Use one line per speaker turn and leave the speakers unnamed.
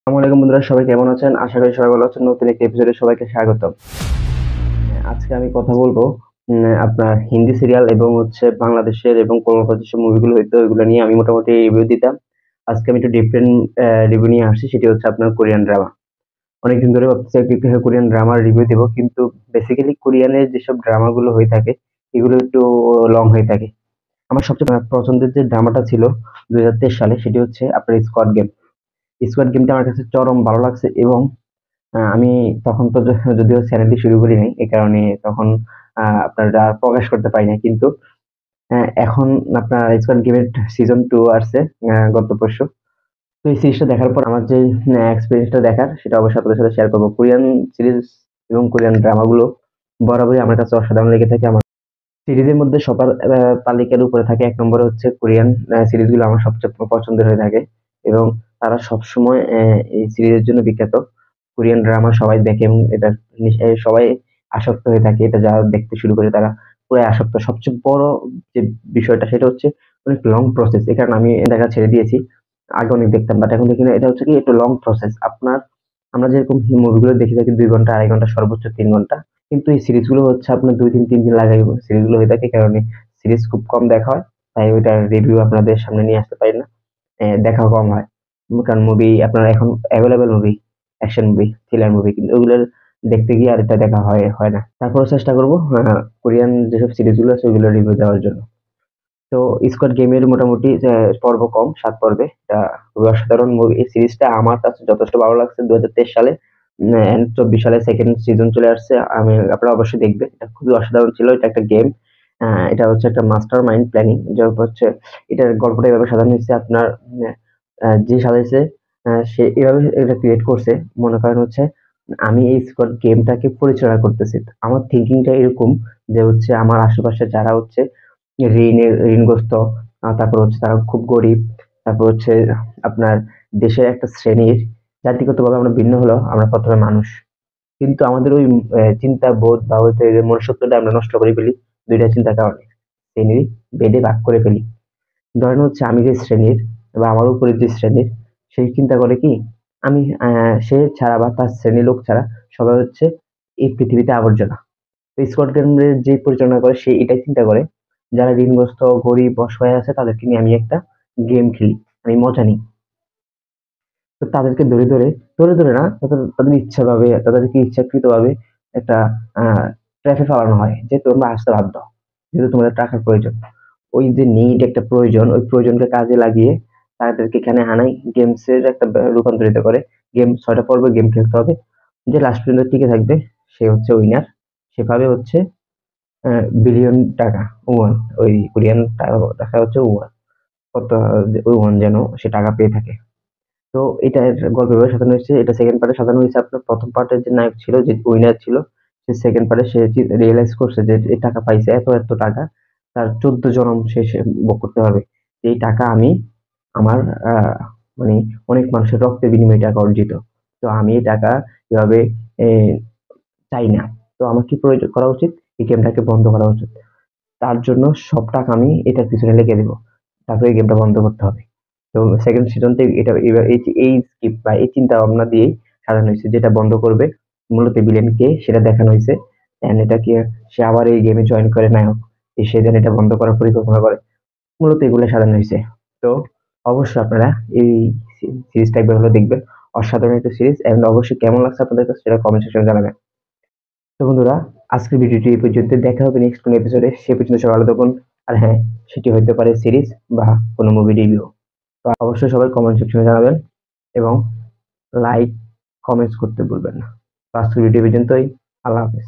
আসসালামু আলাইকুম বন্ধুরা, সবাই কেমন আছেন? আশা করি সবাই ভালো আছেন। নতুন একটি এপিসোডে সবাইকে স্বাগতম। আজকে আমি কথা বলবো আপনার হিন্দি সিরিয়াল এবং বাংলাদেশের এবং কলকাতার যেসব মুভিগুলো হইতো ওইগুলো নিয়ে আমি মোটামুটি রিভিউ দিতাম। আজকে আমি একটু ডিফারেন্ট রিভিউ নিয়ে আসছি, সেটি হচ্ছে আপনার কোরিয়ান ড্রামা। অনেকদিন ধরে ভাবতেছি একটু কোরিয়ান ড্রামার রিভিউ দিব, কিন্তু বেসিক্যালি কোরিয়ানের যেসব ড্রামাগুলো হয়ে থাকে এগুলো একটু লং হয়ে থাকে। আমার সবচেয়ে পছন্দের যে ড্রামাটা ছিল 2023 সালে, সেটি হচ্ছে আপনার স্কোয়াড গেম। স্কোয়াড গেমটা আমার কাছে চরম ভালো লাগছে এবং আমি তখন তো যদিও চ্যানেলটি শুরু করি নাই, এই কারণে তখন আপনার আর প্রকাশ করতে পারি নাই। কিন্তু এখন আপনার স্কোয়াড গেমের সিজন 2 আসছে গত পরশু। তো এই সিরিজটা দেখার পর আমার যে এক্সপেরিয়েন্সটা দেখার, সেটা অবশ্যই আপনাদের সাথে শেয়ার করবো। কোরিয়ান সিরিজ এবং কোরিয়ান ড্রামাগুলো বরাবরই আমার কাছে অসাধারণ লেগে থাকে। আমার সিরিজের মধ্যে সবার তালিকার উপরে থাকে, ১ নম্বরে হচ্ছে কোরিয়ান সিরিজগুলো আমার সবচেয়ে পছন্দের হয়ে থাকে এবং তারা সবসময় এই সিরিজের জন্য বিখ্যাত। কোরিয়ান ড্রামা সবাই দেখে এবং এটা সবাই আসক্ত হয়ে থাকে। এটা যারা দেখতে শুরু করে তারা পুরাই আসক্ত। সবচেয়ে বড় যে বিষয়টা সেটা হচ্ছে অনেক লং প্রসেস। এই কারণে আমি দেখা ছেড়ে দিয়েছি। আগে অনেক দেখতাম, বাট এখন দেখি না। এটা হচ্ছে কি একটু লং প্রসেস। আমরা যেরকম মুভিগুলো দেখে থাকি ২ ঘন্টা, ২.৫ ঘন্টা, সর্বোচ্চ ৩ ঘন্টা। কিন্তু এই সিরিজগুলো হচ্ছে আপনার ২ দিন ৩ দিন লাগাই সিরিজগুলো হয়ে থাকে। এই কারণে সিরিজ খুব কম দেখা হয়। তাই ওইটার রিভিউ আপনাদের সামনে নিয়ে আসতে পারি না। দেখা কম হয়। কারণ মুভি আপনার এখন available movie, action movie, thriller movie, কিন্তু ওগুলোর দেখতে গিয়ে আর এটা দেখা হয় না। তারপরেও চেষ্টা করব কোরিয়ান যেসব সিরিজগুলো আছে ওগুলোর রিভিউ দেওয়ার জন্য। তো স্কোয়াড গেমের মোটামুটি পর্ব কম, ৭ পর্বে। এটা খুবই অসাধারণ মুভি। এই সিরিজটা আমার কাছে যথেষ্ট ভালো লাগছে। ২০২৩ সালে ২৪ সালে সেকেন্ড সিজন চলে আসছে। আপনারা অবশ্যই দেখবেন। এটা খুবই অসাধারণ ছিল। এটা একটা গেম। এটা হচ্ছে একটা মাস্টার মাইন্ড প্ল্যানিং, যার উপর হচ্ছে এটার গল্পটা এভাবে সাজানো হয়েছে। আপনার যে সাজাইছে সে এভাবে এটা ক্রিয়েট করছে। মনে করেন আমি এই স্কোয়াড গেমটাকে পরিচালনা করতেছি। আমার থিংকিংটা এরকম যে আমার আশেপাশে যারা ঋণগ্রস্ত, তারপর তারা খুব গরিব, তারপর আপনার দেশের একটা শ্রেণীর, জাতিগতভাবে আমরা ভিন্ন হলেও আমরা প্রথমে মানুষ। কিন্তু আমাদের ওই চিন্তাবোধ বা যে মনুষ্যত্বটা আমরা নষ্ট করে ফেলি ২ টা চিন্তার কারণে। শ্রেণী ভেদে ভাগ করে ফেলি। ধরেন আমি যে শ্রেণীর বা আমার উপরে যে শ্রেণীর, সে চিন্তা করে কি আমি সে ছাড়া বা তার শ্রেণীর লোক ছাড়া সবাই এই পৃথিবীতে আবর্জনা। তো স্কোয়াড গেমের যে পরিচালনা করে সে এটাই চিন্তা করে, যারা ঋণগ্রস্ত, গরিব, অসহায় আছে তাদেরকে নিয়ে আমি একটা গেম খেলি, আমি মজা নিই। তো তাদেরকে ধরে না, তাদের ইচ্ছাভাবে, তাদেরকে ইচ্ছাকৃতভাবে একটা ট্র্যাপে ফেলানো হয় যে তোমরা আসতে বাধ্য, যেহেতু তোমাদের টাকার প্রয়োজন। ওই যে নিড একটা প্রয়োজন, ওই প্রয়োজনকে কাজে লাগিয়ে তাদেরকে এখানে আনাই, গেমস এর একটা রূপান্তরিত করে। গেম ৬ টা পর্বে গেম খেলতে হবে। যে লাস্ট পর্যন্ত টিকে থাকবে সে হচ্ছে উইনার। সেভাবে বিলিয়ন টাকা, ওয়ান, ওই কোরিয়ান টাকা হচ্ছে ওয়ান, কত ওয়ান যেন সে টাকা পেয়ে থাকে। তো এটার গল্প এভাবে সাজানো হয়েছে। এটা সেকেন্ড পার্টে সাজানো হয়েছে। আপনার প্রথম পার্টের যে নায়ক ছিল, যে উইনার ছিল, সে সেকেন্ড পার্টে সে রিয়েলাইজ করছে যে এই টাকা পাইছে, এত টাকা তার ১৪ জনম সে ভোগ করতে পারবে। এই টাকা আমি আমার মানে অনেক মানুষের রক্তের বিনিময়ে টাকা অর্জিত। তো আমি এই টাকা এভাবে এ চাই না। তো আমার কি করা উচিত? এই গেমটাকে বন্ধ করা উচিত। তার জন্য সব টাকা আমি এটার পিছনে লেগে দেব। তারপরে এই গেমটা বন্ধ করতে হবে। তো সেকেন্ড সিজন থেকে এটা এই স্ক্রিপ্ট বা এই চিন্তা ভাবনা দিয়েই সাজানো হয়েছে, যেটা বন্ধ করবে মূলত ভিলেন কে সেটা দেখানো হয়েছে। এন্ড এটা কি সে আবার এই গেমে জয়েন করে নায়ক, সে যেন এটা বন্ধ করার পরিকল্পনা করে। মূলত এগুলো সাজানো হয়েছে। তো অবশ্যই আপনারা এই সিরিজটা একবার হলে দেখবেন। অসাধারণ একটা সিরিজ। এন্ড অবশ্যই কেমন লাগছে আপনাদের কাছে সেটা কমেন্ট সেকশনে জানাবেন। তো বন্ধুরা, আজকের ভিডিওটি এই পর্যন্ত। দেখা হবে নেক্সট কোনো এপিসোডে। সে পর্যন্ত সবাই ভালো থাকুন। আর হ্যাঁ, সেটি হইতে পারে সিরিজ বা কোনো মুভি রিভিউ। তো অবশ্যই সবাই কমেন্ট সেকশনে জানাবেন এবং লাইক, কমেন্টস করতে ভুলবেন না। তো আজকের ভিডিও পর্যন্তই। আল্লাহ হাফেজ।